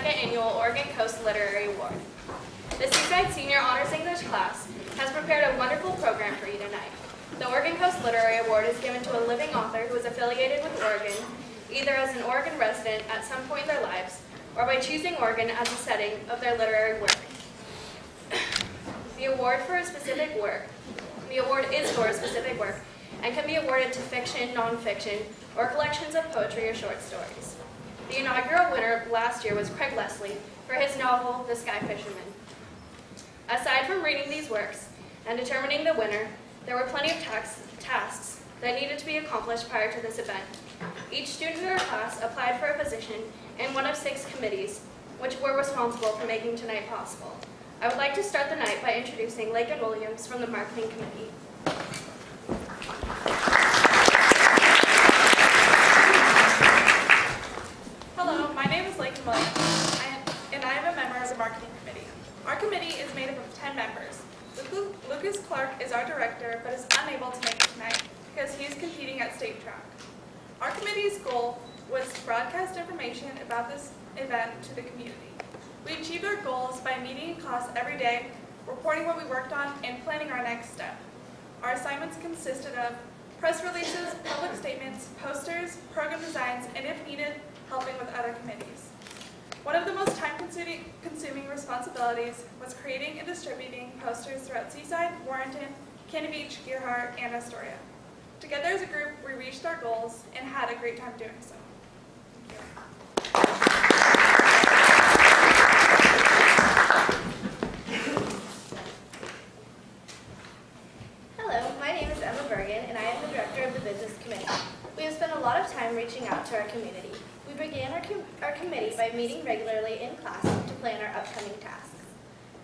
Annual Oregon Coast Literary Award. The Seaside Senior Honors English class has prepared a wonderful program for you tonight. The Oregon Coast Literary Award is given to a living author who is affiliated with Oregon, either as an Oregon resident at some point in their lives, or by choosing Oregon as the setting of their literary work. The award is for a specific work and can be awarded to fiction, nonfiction, or collections of poetry or short stories. The inaugural winner last year was Craig Leslie for his novel, The Sky Fisherman. Aside from reading these works and determining the winner, there were plenty of tasks that needed to be accomplished prior to this event. Each student in our class applied for a position in one of 6 committees, which were responsible for making tonight possible. I would like to start the night by introducing Lakin Williams from the Marketing Committee. Hello, my name is Lakin Williams, and I am a member of the Marketing Committee. Our committee is made up of 10 members. Lucas Clark is our director, but is unable to make it tonight because he is competing at state track. Our committee's goal was to broadcast information about this event to the community. We achieved our goals by meeting in class every day, reporting what we worked on, and planning our next step. Our assignments consisted of press releases, public statements, posters, program designs, and if needed, helping with other committees. One of the most time-consuming responsibilities was creating and distributing posters throughout Seaside, Warrenton, Cannon Beach, Gearhart, and Astoria. Together as a group, we reached our goals and had a great time doing so. Hello, my name is Emma Bergen, and I am the director of the Business Committee. We have spent a lot of time reaching out to our community. We began our committee by meeting regularly in class to plan our upcoming tasks.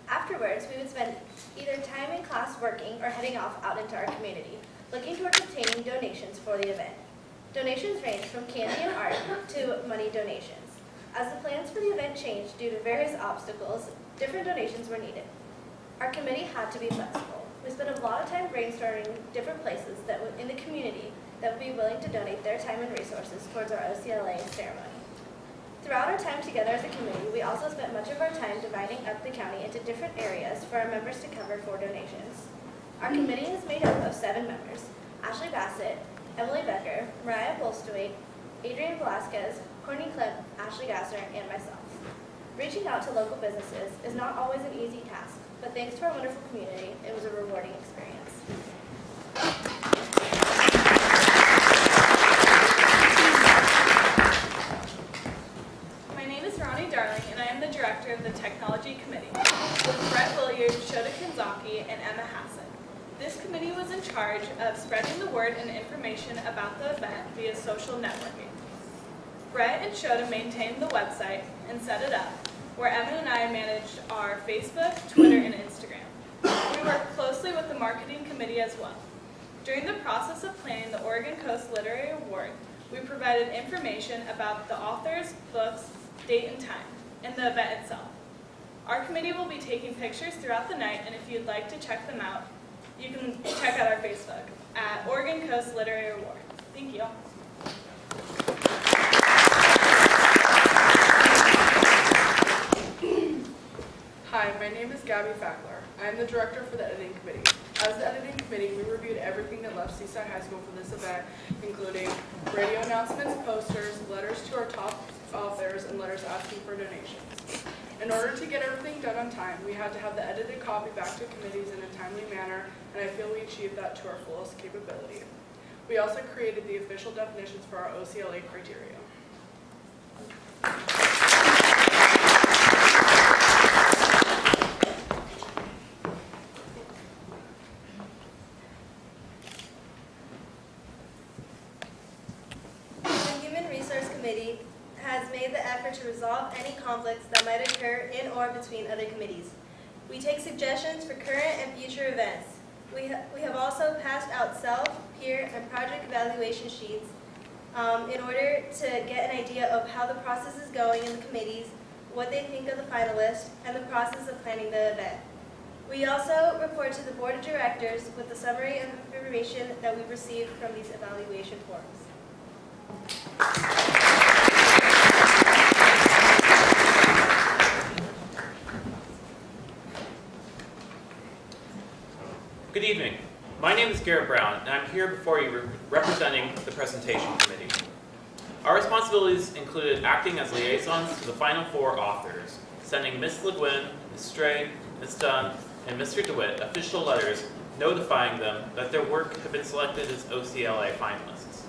Afterwards, we would spend either time in class working or heading off out into our community, looking towards obtaining donations for the event. Donations range from candy and art to money donations. As the plans for the event changed due to various obstacles, different donations were needed. Our committee had to be flexible. We spent a lot of time brainstorming different places in the community that would be willing to donate their time and resources towards our OCLA ceremony. Throughout our time together as a committee, we also spent much of our time dividing up the county into different areas for our members to cover for donations. Our committee is made up of 7 members: Ashley Bassett, Emily Becker, Mariah Bolstwaite, Adrian Velasquez, Courtney Klipp, Ashley Gasser, and myself. Reaching out to local businesses is not always an easy task, but thanks to our wonderful community, it was a rewarding experience. And I am the director of the Technology Committee, with Brett Williams, Shota Kanzaki, and Emma Hassan. This committee was in charge of spreading the word and information about the event via social networking. Brett and Shota maintained the website and set it up, where Emma and I managed our Facebook, Twitter, and Instagram. We worked closely with the Marketing Committee as well. During the process of planning the Oregon Coast Literary Award, we provided information about the authors, books, date and time, and the event itself. Our committee will be taking pictures throughout the night, and if you'd like to check them out, you can check out our Facebook at Oregon Coast Literary Award. Thank you. Hi, my name is Gabby Fackler. I am the director for the editing committee. As the editing committee, we reviewed everything that left Seaside High School for this event, including radio announcements, posters, letters to our top authors, and letters asking for donations. In order to get everything done on time, we had to have the edited copy back to committees in a timely manner, and I feel we achieved that to our fullest capability. We also created the official definitions for our OCLA criteria. Committee has made the effort to resolve any conflicts that might occur in or between other committees. We take suggestions for current and future events. We have also passed out self, peer, and project evaluation sheets in order to get an idea of how the process is going in the committees, what they think of the finalists, and the process of planning the event. We also report to the Board of Directors with the summary of information that we received from these evaluation forms. Good evening. My name is Garrett Brown, and I'm here before you representing the presentation committee. Our responsibilities included acting as liaisons to the final 4 authors, sending Ms. Le Guin, Ms. Stray, Ms. Dunn, and Mr. DeWitt official letters notifying them that their work had been selected as OCLA finalists.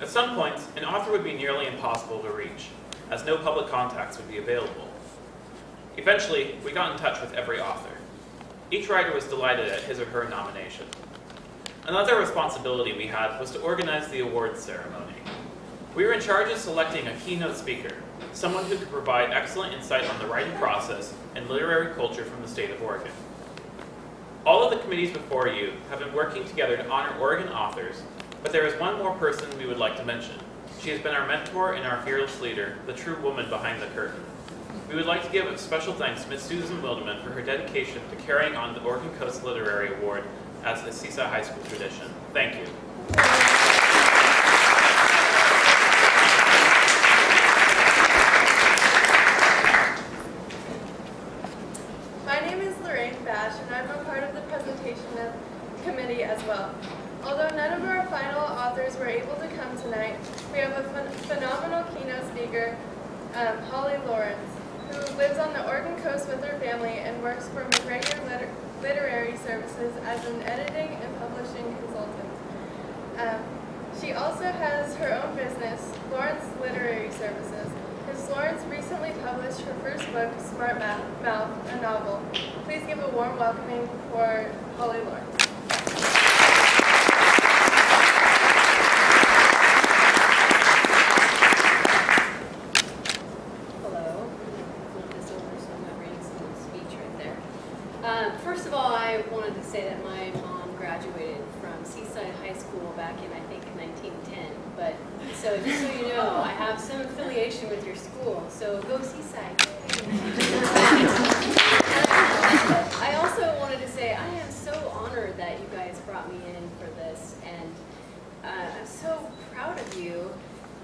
At some points, an author would be nearly impossible to reach, as no public contacts would be available. Eventually, we got in touch with every author. Each writer was delighted at his or her nomination. Another responsibility we had was to organize the awards ceremony. We were in charge of selecting a keynote speaker, someone who could provide excellent insight on the writing process and literary culture from the state of Oregon. All of the committees before you have been working together to honor Oregon authors, but there is one more person we would like to mention. She has been our mentor and our fearless leader, the true woman behind the curtain. We would like to give a special thanks to Ms. Susan Wilderman for her dedication to carrying on the Oregon Coast Literary Award as a Seaside High School tradition. Thank you. And I'm a part of the presentation committee as well. Although none of our final authors were able to come tonight, we have a phenomenal keynote speaker, Holly Lawrence, who lives on the Oregon coast with her family and works for McGregor Literary Services as an editing and publishing consultant. She also has her own business, Lawrence Literary Services. Ms. Lawrence recently published her first book, Smart Mouth, a novel. Please give a warm welcoming for Holly Lawrence. Hello. Flip this over so I'm not reading someone's speech right there. First of all, I wanted to say that my mom graduated from Seaside High School back in, I think, 1910. But so just so you know, I have some affiliation with your school. So go Seaside. I also wanted to say I am so honored that you guys brought me in for this, and I'm so proud of you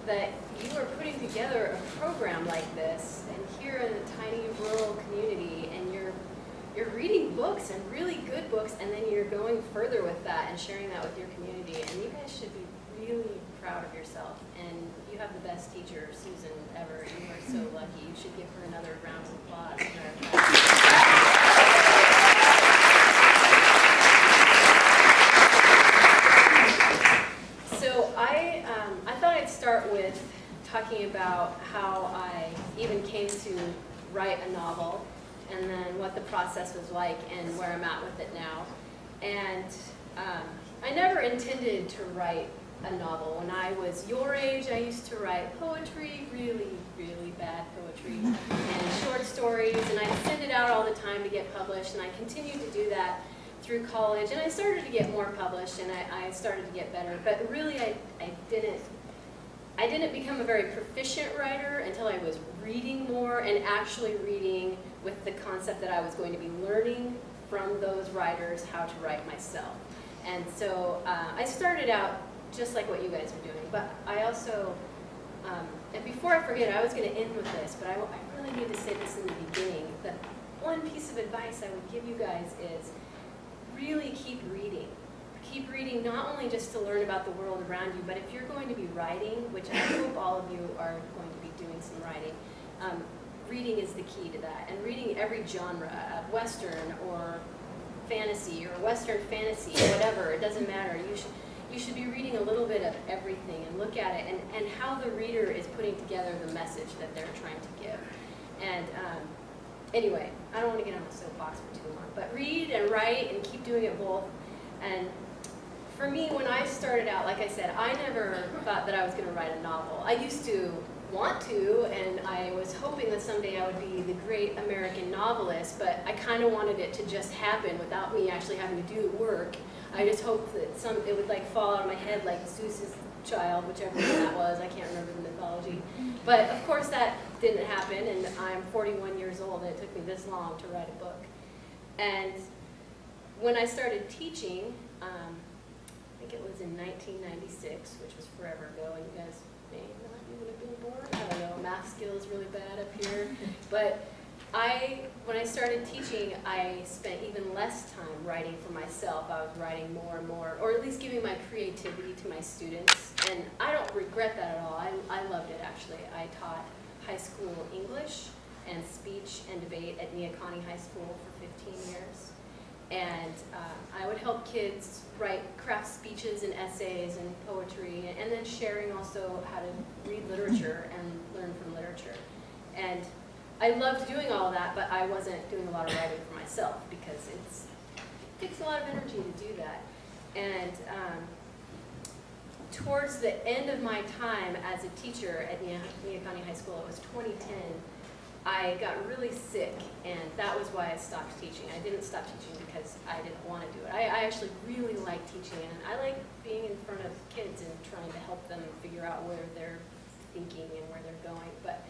that you are putting together a program like this, and here in a tiny rural community, and you're reading books and really good books, and then you're going further with that and sharing that with your community, and you guys should be really proud of yourself. And you have the best teacher, Susan, ever. You are so lucky. You should give her another round of applause. So I thought I'd start with talking about how I even came to write a novel, and then what the process was like and where I'm at with it now. And I never intended to write a novel. When I was your age, I used to write poetry, really, really bad poetry, and short stories, and I'd send it out all the time to get published, and I continued to do that through college, and I started to get more published, and I started to get better, but really I didn't become a very proficient writer until I was reading more and actually reading with the concept that I was going to be learning from those writers how to write myself. And so I started out just like what you guys are doing, but I also, and before I forget, I was going to end with this, but I really need to say this in the beginning. The one piece of advice I would give you guys is really keep reading. Keep reading, not only just to learn about the world around you, but if you're going to be writing, which I hope all of you are going to be doing some writing, reading is the key to that. And reading every genre, Western or fantasy or Western fantasy, whatever, it doesn't matter. You should be reading a little bit of everything and look at it and how the reader is putting together the message that they're trying to give. And anyway, I don't want to get on my soapbox for too long, but read and write and keep doing it both. And for me, when I started out, like I said, I never thought that I was going to write a novel. I used to want to, and I was hoping that someday I would be the great American novelist, but I kind of wanted it to just happen without me actually having to do the work. I just hoped that it would like fall out of my head like Zeus's child, whichever one that was. I can't remember the mythology. But of course that didn't happen, and I'm 41 years old, and it took me this long to write a book. And when I started teaching, I think it was in 1996, which was forever ago, and you guys may not even have been born. I don't know, math skill is really bad up here. But when I started teaching, I spent even less time writing for myself. I was writing more and more, or at least giving my creativity to my students. And I don't regret that at all. I loved it, actually. I taught high school English and speech and debate at Neoconi High School for 15 years. And I would help kids write craft speeches and essays and poetry, and then sharing also how to read literature and learn from literature. And I loved doing all of that, but I wasn't doing a lot of writing for myself because it takes a lot of energy to do that. And towards the end of my time as a teacher at Neoconi High School, it was 2010, I got really sick, and that was why I stopped teaching. I didn't stop teaching because I didn't want to do it. I actually really like teaching, and I like being in front of kids and trying to help them figure out where they're thinking and where they're going. But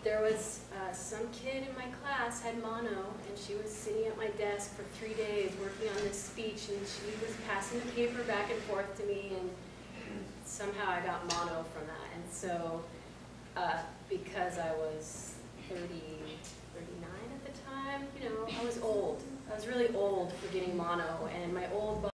there was some kid in my class had mono, and she was sitting at my desk for 3 days working on this speech, and she was passing the paper back and forth to me, and somehow I got mono from that. And so because I was 39 at the time, you know, I was old. I was really old for getting mono, and my old